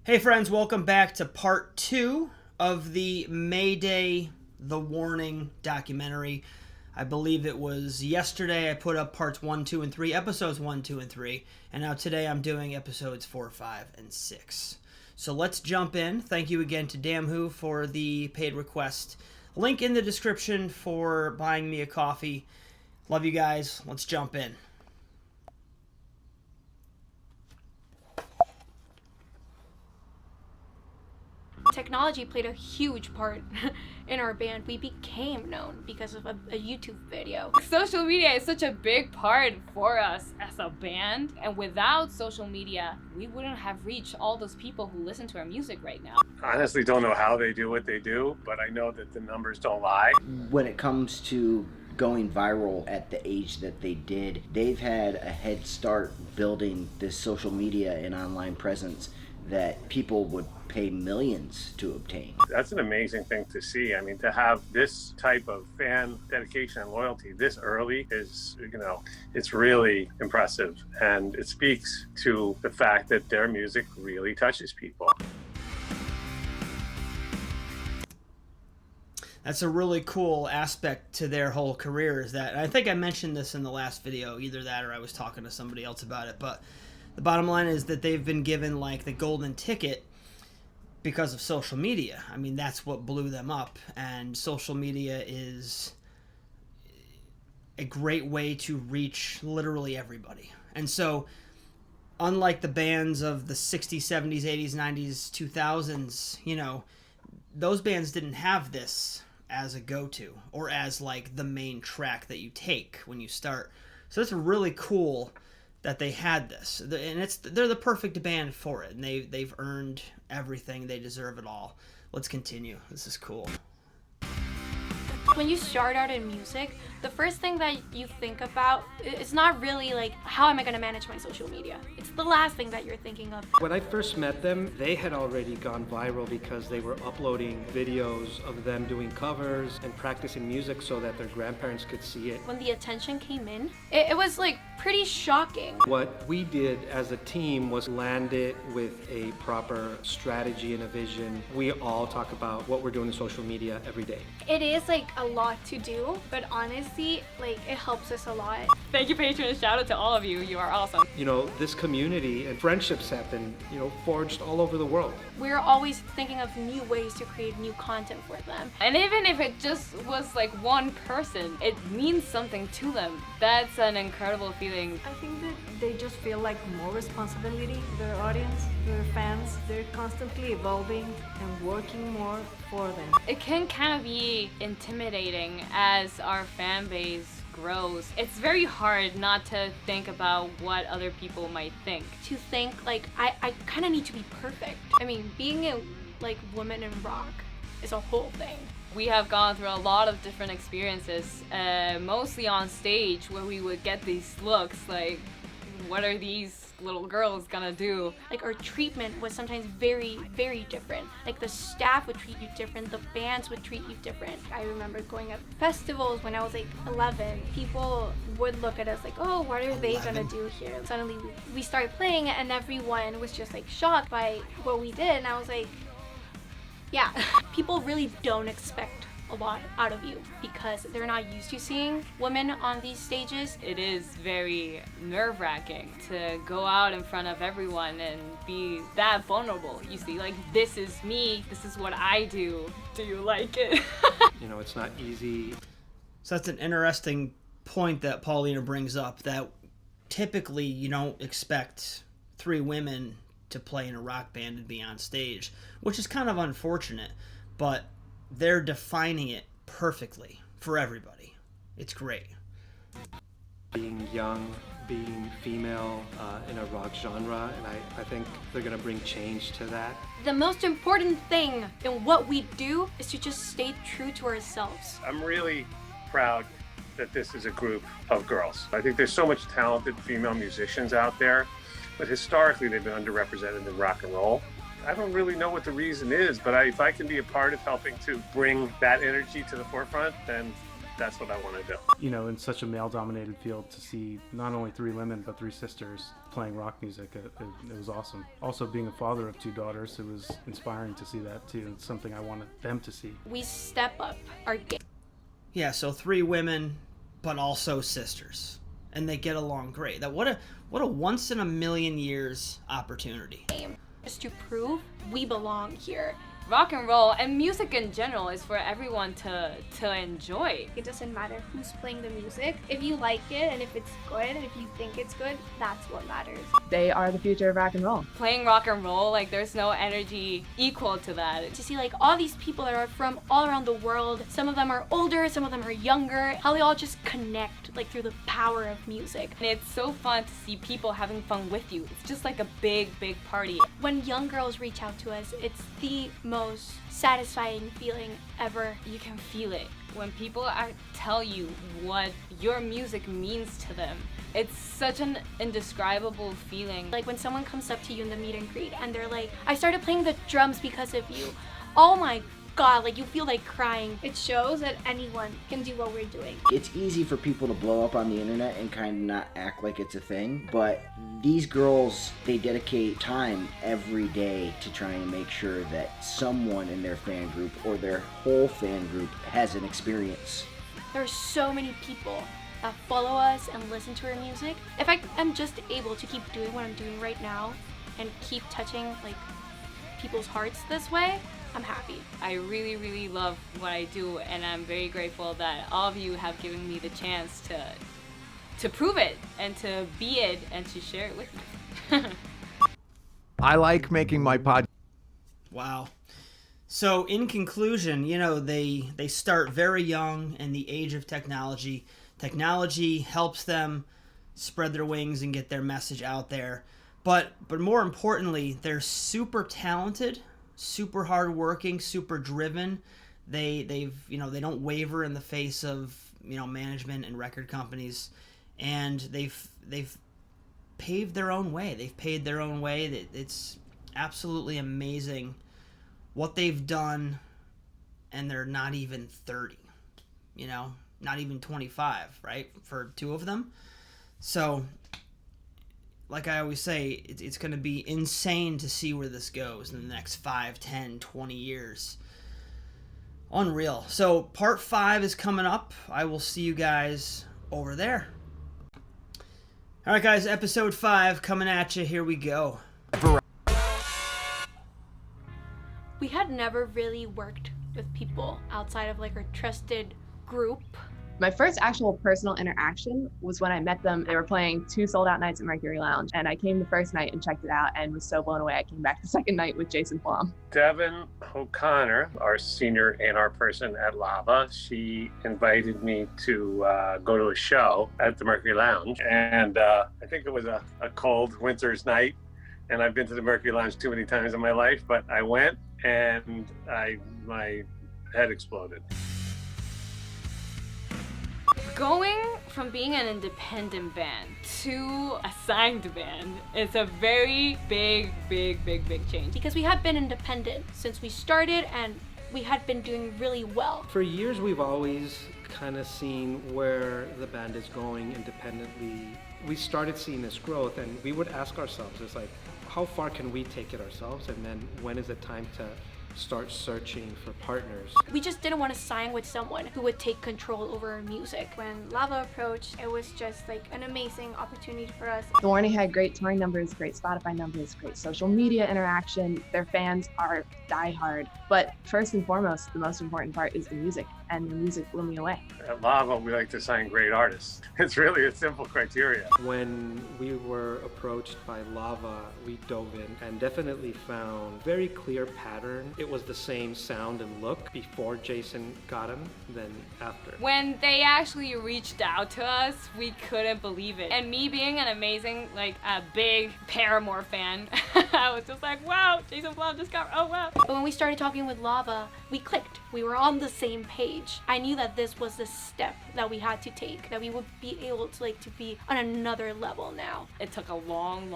Hey friends, welcome back to part 2 of the Mayday, The Warning documentary. I believe it was yesterday I put up parts 1, 2, and 3, episodes 1, 2, and 3, and now today I'm doing episodes 4, 5, and 6. So let's jump in. Thank you again to Damhu for the paid request. Link in the description for buying me a coffee. Love you guys. Let's jump in. Technology played a huge part in our band. We became known because of a YouTube video. Social media is such a big part for us as a band, and without social media, we wouldn't have reached all those people who listen to our music right now. I honestly don't know how they do what they do, but I know that the numbers don't lie. When it comes to going viral at the age that they did, they've had a head start building this social media and online presence that people would pay millions to obtain. That's an amazing thing to see. I mean, to have this type of fan dedication and loyalty this early is, it's really impressive. And it speaks to the fact that their music really touches people. That's a really cool aspect to their whole career, is that, and I think I mentioned this in the last video, either that or I was talking to somebody else about it, but the bottom line is that they've been given like the golden ticket because of social media. I mean, that's what blew them up, and social media is a great way to reach literally everybody. And so, unlike the bands of the 60s, 70s, 80s, 90s, 2000s, those bands didn't have this as a go-to or as like the main track that you take when you start. So it's really cool that they had this, and they're the perfect band for it, and they've earned everything. They deserve it all. Let's continue. This is cool. When you start out in music, the first thing that you think about is not really like, how am I going to manage my social media? It's the last thing that you're thinking of. When I first met them, they had already gone viral because they were uploading videos of them doing covers and practicing music so that their grandparents could see it. When the attention came in, it was like pretty shocking. What we did as a team was land it with a proper strategy and a vision. We all talk about what we're doing in social media every day. It is like a lot to do, but honestly, like, it helps us a lot. Thank you, patrons. Shout out to all of you. You are awesome. This community and friendships have been, forged all over the world. We're always thinking of new ways to create new content for them. And even if it just was like one person, it means something to them. That's an incredible feeling. I think that they just feel like more responsibility to their audience, their fans. They're constantly evolving and working more for them. It can kind of be intimidating as our fan base grows. It's very hard not to think about what other people might think. To think like, I kind of need to be perfect. I mean, being a woman in rock is a whole thing. We have gone through a lot of different experiences, mostly on stage, where we would get these looks like, what are these little girls gonna do? Like, our treatment was sometimes very, very different. Like, the staff would treat you different, the bands would treat you different. I remember going at festivals when I was like 11. People would look at us like, oh, what are they gonna do here? Suddenly we started playing, and everyone was just like shocked by what we did, and I was like, yeah. People really don't expect a lot out of you because they're not used to seeing women on these stages. It is very nerve-wracking to go out in front of everyone and be that vulnerable. You see, like, this is me, this is what I do. Do you like it? It's not easy. So that's an interesting point that Paulina brings up, that typically you don't expect 3 women to play in a rock band and be on stage, which is kind of unfortunate, but they're defining it perfectly for everybody. It's great. Being young, being female in a rock genre, and I think they're gonna bring change to that. The most important thing in what we do is to just stay true to ourselves. I'm really proud that this is a group of girls. I think there's so much talented female musicians out there, but historically they've been underrepresented in rock and roll. I don't really know what the reason is, but if I can be a part of helping to bring that energy to the forefront, then that's what I want to do. You know, in such a male-dominated field, to see not only three women but three sisters playing rock music, it was awesome. Also, being a father of two daughters, it was inspiring to see that too. It's something I wanted them to see. We step up our game. Yeah, so three women, but also sisters, and they get along great. That what a once in a million years opportunity. Just to prove we belong here. Rock and roll and music in general is for everyone to enjoy. It doesn't matter who's playing the music. If you like it and if it's good and if you think it's good, that's what matters. They are the future of rock and roll. Playing rock and roll, like there's no energy equal to that. To see like all these people that are from all around the world, some of them are older, some of them are younger, how they all just connect like through the power of music. And it's so fun to see people having fun with you. It's just like a big party. When young girls reach out to us, it's the most satisfying feeling ever. You can feel it when people tell you what your music means to them. It's such an indescribable feeling. Like when someone comes up to you in the meet and greet and they're like, I started playing the drums because of you. Oh my God, like you feel like crying. It shows that anyone can do what we're doing. It's easy for people to blow up on the internet and kind of not act like it's a thing, but these girls, they dedicate time every day to try and make sure that someone in their fan group or their whole fan group has an experience. There are so many people that follow us and listen to our music. If I am just able to keep doing what I'm doing right now and keep touching like people's hearts this way, I'm happy. I really love what I do, and I'm very grateful that all of you have given me the chance to prove it and to be it and to share it with you. I like making my pod. Wow. So in conclusion, you know, they start very young in the age of technology. Technology helps them spread their wings and get their message out there. But more importantly, they're super talented, super hardworking, super driven. They don't waver in the face of, you know, management and record companies, and they've paved their own way. They've paved their own way. It's absolutely amazing what they've done, and they're not even 30, you know, not even 25, right, for two of them. So like I always say, it's going to be insane to see where this goes in the next 5, 10, 20 years. Unreal. So part 5 is coming up. I will see you guys over there. All right, guys, episode 5 coming at you. Here we go. We had never really worked with people outside of like our trusted group. My first actual personal interaction was when I met them. They were playing 2 sold-out nights at Mercury Lounge, and I came the first night and checked it out and was so blown away. I came back the second night with Jason Blum. Devin O'Connor, our senior A&R person at Lava, she invited me to go to a show at the Mercury Lounge, and I think it was a cold winter's night, and I've been to the Mercury Lounge too many times in my life, but I went and my head exploded. Going from being an independent band to a signed band is a very big change. Because we have been independent since we started and we had been doing really well. For years, we've always kind of seen where the band is going independently. We started seeing this growth, and we would ask ourselves, it's like, how far can we take it ourselves? And then when is it time to start searching for partners? We just didn't want to sign with someone who would take control over our music. When Lava approached, it was just like an amazing opportunity for us. The Warning had great touring numbers, great Spotify numbers, great social media interaction. Their fans are diehard. But first and foremost, the most important part is the music, and the music blew me away. At Lava, we like to sign great artists. It's really a simple criteria. When we were approached by Lava, we dove in and definitely found very clear pattern. It was the same sound and look before Jason got him than after. When they actually reached out to us, we couldn't believe it. And me being an amazing, like a big Paramore fan, I was just like, wow, Jason Blum just got, oh wow. But when we started talking with Lava, we clicked. We were on the same page. I knew that this was the step that we had to take, that we would be able to be on another level now. It took a long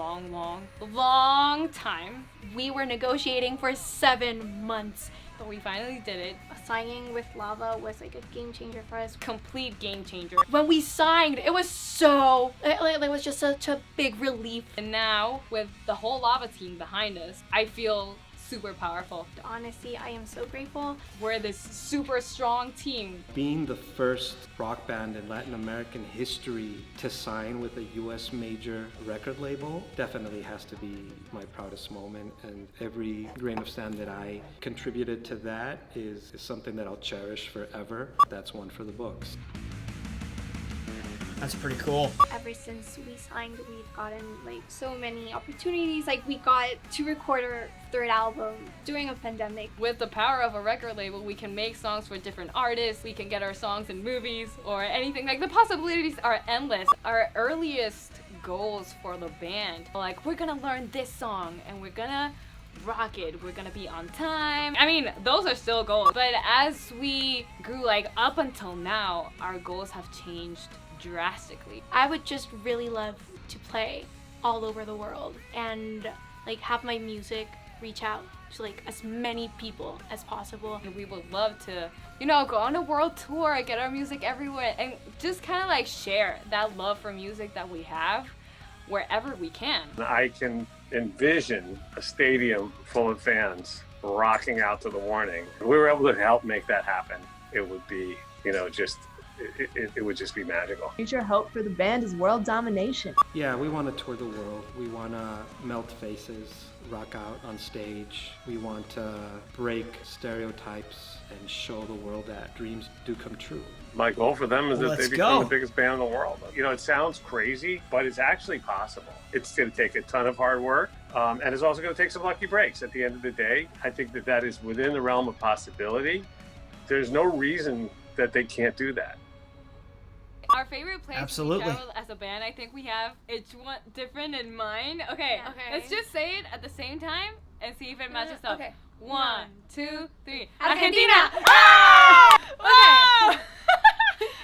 time, We were negotiating for 7 months. But we finally did it. Signing with Lava was like a game changer for us. Complete game changer. When we signed, it was it was just such a big relief. And now, with the whole Lava team behind us, I feel super powerful. Honestly, I am so grateful. We're this super strong team. Being the first rock band in Latin American history to sign with a US major record label definitely has to be my proudest moment, and every grain of sand that I contributed to that is something that I'll cherish forever. That's one for the books. That's pretty cool. Ever since we signed, we've gotten like so many opportunities. Like we got to record our 3rd album during a pandemic. With the power of a record label, we can make songs for different artists. We can get our songs in movies or anything. Like the possibilities are endless. Our earliest goals for the band, like we're gonna learn this song and we're gonna rock it, we're gonna be on time. I mean, those are still goals. But as we grew like up until now, our goals have changed drastically. I would just really love to play all over the world and like have my music reach out to like as many people as possible. And we would love to, you know, go on a world tour, get our music everywhere, and just kind of like share that love for music that we have wherever we can. I can envision a stadium full of fans rocking out to The Warning. If we were able to help make that happen, it would be, you know, just it would just be magical. Future hope for the band is world domination. Yeah, we want to tour the world. We want to melt faces, rock out on stage. We want to break stereotypes and show the world that dreams do come true. My goal for them is that Let's they become go. the biggest band in the world. You know, it sounds crazy, but it's actually possible. It's going to take a ton of hard work, and it's also going to take some lucky breaks. At the end of the day, I think that that is within the realm of possibility. There's no reason that they can't do that. Our favorite place Absolutely. to travel as a band, I think we have each one different in mind. Okay, let's just say it at the same time and see if it matches up. Okay. 1, 2, 3. Argentina! Ah! Okay.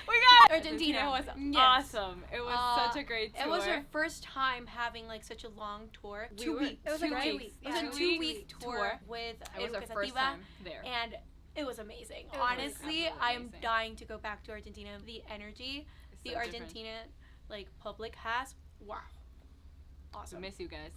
We got Argentina. It was Yes. awesome. It was such a great tour. It was our first time having like such a long tour. We 2 were- weeks. It was like 2 2 weeks. weeks. It was Yeah. a 2 2-week week tour tour. with It was our Educativa, first time there. and it was amazing. It was Honestly, absolutely I am amazing. dying to go back to Argentina. The energy It's the so different. Argentina like public has, wow, I awesome. miss you guys.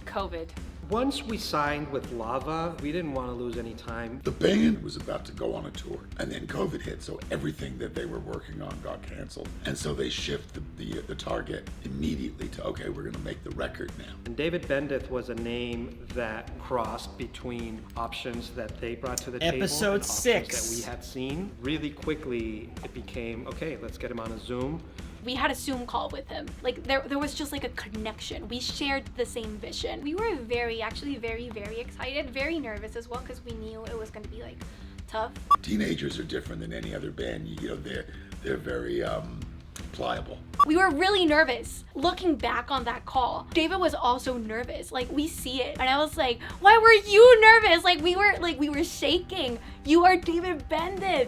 COVID. Once we signed with Lava, we didn't want to lose any time. The band was about to go on a tour, and then COVID hit, so everything that they were working on got canceled. And so they shifted the target immediately to, okay, we're gonna make the record now. And David Bendeth was a name that crossed between options that they brought to the table Episode and options 6. that we had seen. Really quickly, it became, okay, let's get him on a Zoom. We had a Zoom call with him. Like there was just like a connection. We shared the same vision. We were actually very excited, very nervous as well because we knew it was going to be like tough. Teenagers are different than any other band. You know, they're very pliable. We were really nervous. Looking back on that call, David was also nervous. Like we see it, and I was like, "Why were you nervous?" Like we were shaking. You are David Bendeth.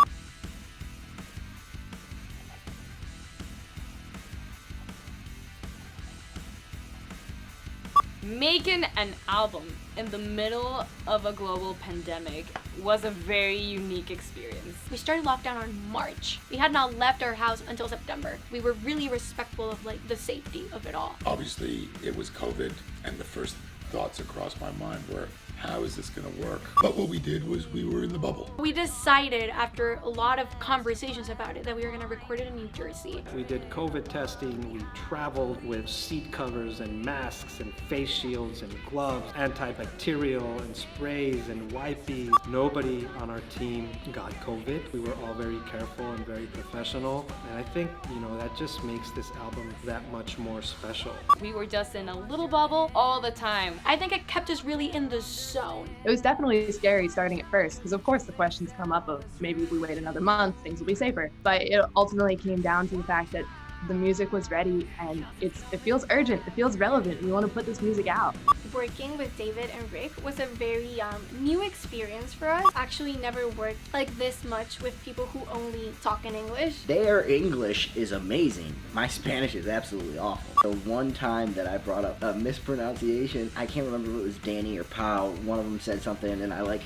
Making an album in the middle of a global pandemic was a very unique experience. We started lockdown on March. We had not left our house until September. We were really respectful of like the safety of it all. Obviously, it was COVID, and the first thoughts across my mind were, how is this gonna work? But what we did was we were in the bubble. We decided after a lot of conversations about it that we were gonna record it in New Jersey. We did COVID testing, we traveled with seat covers and masks and face shields and gloves, antibacterial and sprays and wipes. Nobody on our team got COVID. We were all very careful and very professional. And I think, that just makes this album that much more special. We were just in a little bubble all the time. I think it kept us really in the zone. It was definitely scary starting at first because of course the questions come up of maybe if we wait another month, things will be safer. But it ultimately came down to the fact that The music was ready, and it feels urgent. It feels relevant. We want to put this music out. Working with David and Rick was a very new experience for us. Actually never worked like this much with people who only talk in English. Their English is amazing. My Spanish is absolutely awful. The one time that I brought up a mispronunciation, I can't remember if it was Danny or Pau, one of them said something and I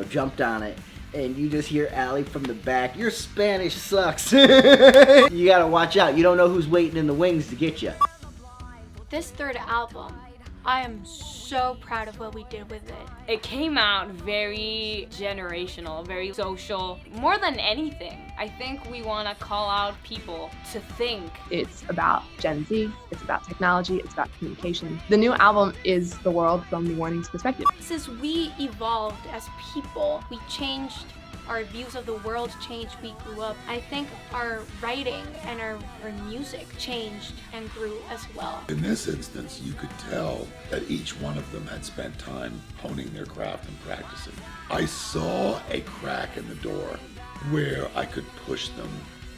jumped on it. And you just hear Allie from the back, your Spanish sucks. You gotta watch out. You don't know who's waiting in the wings to get you. This third album, I am so proud of what we did with it. It came out very generational, very social. More than anything, I think we want to call out people to think. It's about Gen Z, it's about technology, it's about communication. The new album is the world from The Warning's perspective. Since we evolved as people, we changed, our views of the world changed, we grew up. I think our writing and our music changed and grew as well. In this instance, you could tell that each one of them had spent time honing their craft and practicing. I saw a crack in the door where I could push them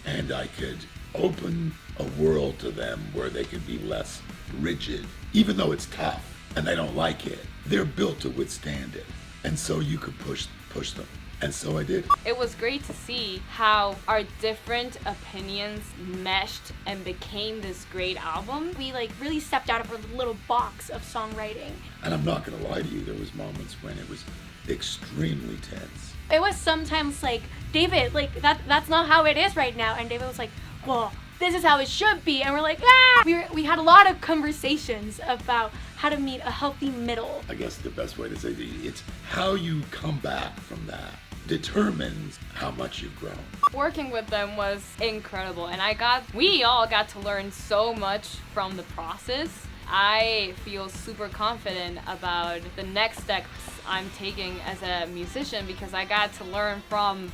and I could open a world to them where they could be less rigid. Even though it's tough and they don't like it, they're built to withstand it. And so you could push them. And so I did. It was great to see how our different opinions meshed and became this great album. We really stepped out of our little box of songwriting. And I'm not gonna lie to you, there was moments when it was extremely tense. It was sometimes like, David, that's not how it is right now. And David was like, well, this is how it should be. And we're like, ah! We had a lot of conversations about how to meet a healthy middle. I guess the best way to say it's how you come back from that determines how much you've grown. Working with them was incredible, and we all got to learn so much from the process. I feel super confident about the next steps I'm taking as a musician because I got to learn from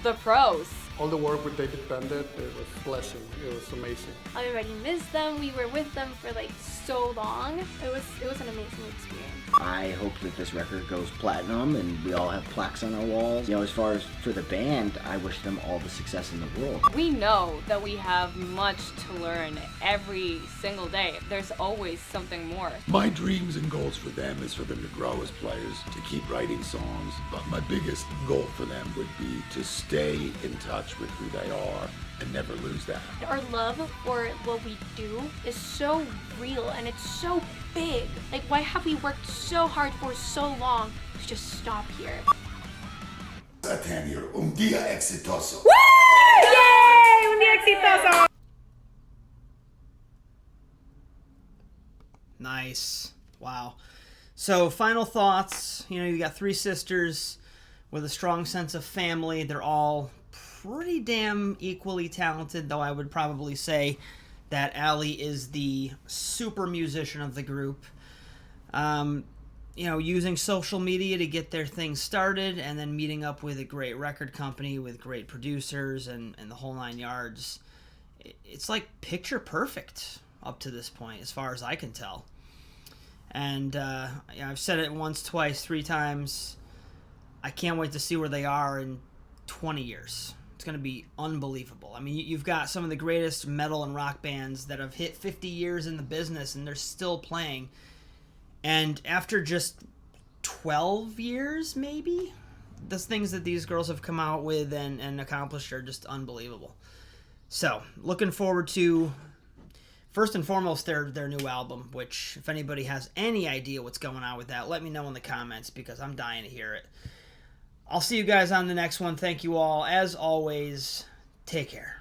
the pros. All the work with David Bandit, it was a blessing. It was amazing. I already missed them. We were with them for so long. It was an amazing experience. I hope that this record goes platinum and we all have plaques on our walls. As far as for the band, I wish them all the success in the world. We know that we have much to learn every single day. There's always something more. My dreams and goals for them is for them to grow as players, to keep writing songs. But my biggest goal for them would be to stay in touch with who they are and never lose that. Our love for what we do is so real and it's so big. Why have we worked so hard for so long to just stop here? Satanir, día exitoso. Woo! Yay! Un día exitoso! Nice. Wow. So, final thoughts. You got three sisters with a strong sense of family. They're all pretty damn equally talented, though I would probably say that Allie is the super musician of the group. Using social media to get their thing started and then meeting up with a great record company with great producers and the whole nine yards. It's picture perfect up to this point, as far as I can tell. And I've said it once, twice, three times. I can't wait to see where they are in 20 years. It's going to be unbelievable. I mean, you've got some of the greatest metal and rock bands that have hit 50 years in the business, and they're still playing. And after just 12 years, maybe, the things that these girls have come out with and accomplished are just unbelievable. So, looking forward to, first and foremost, their new album, which, if anybody has any idea what's going on with that, let me know in the comments, because I'm dying to hear it. I'll see you guys on the next one. Thank you all. As always, take care.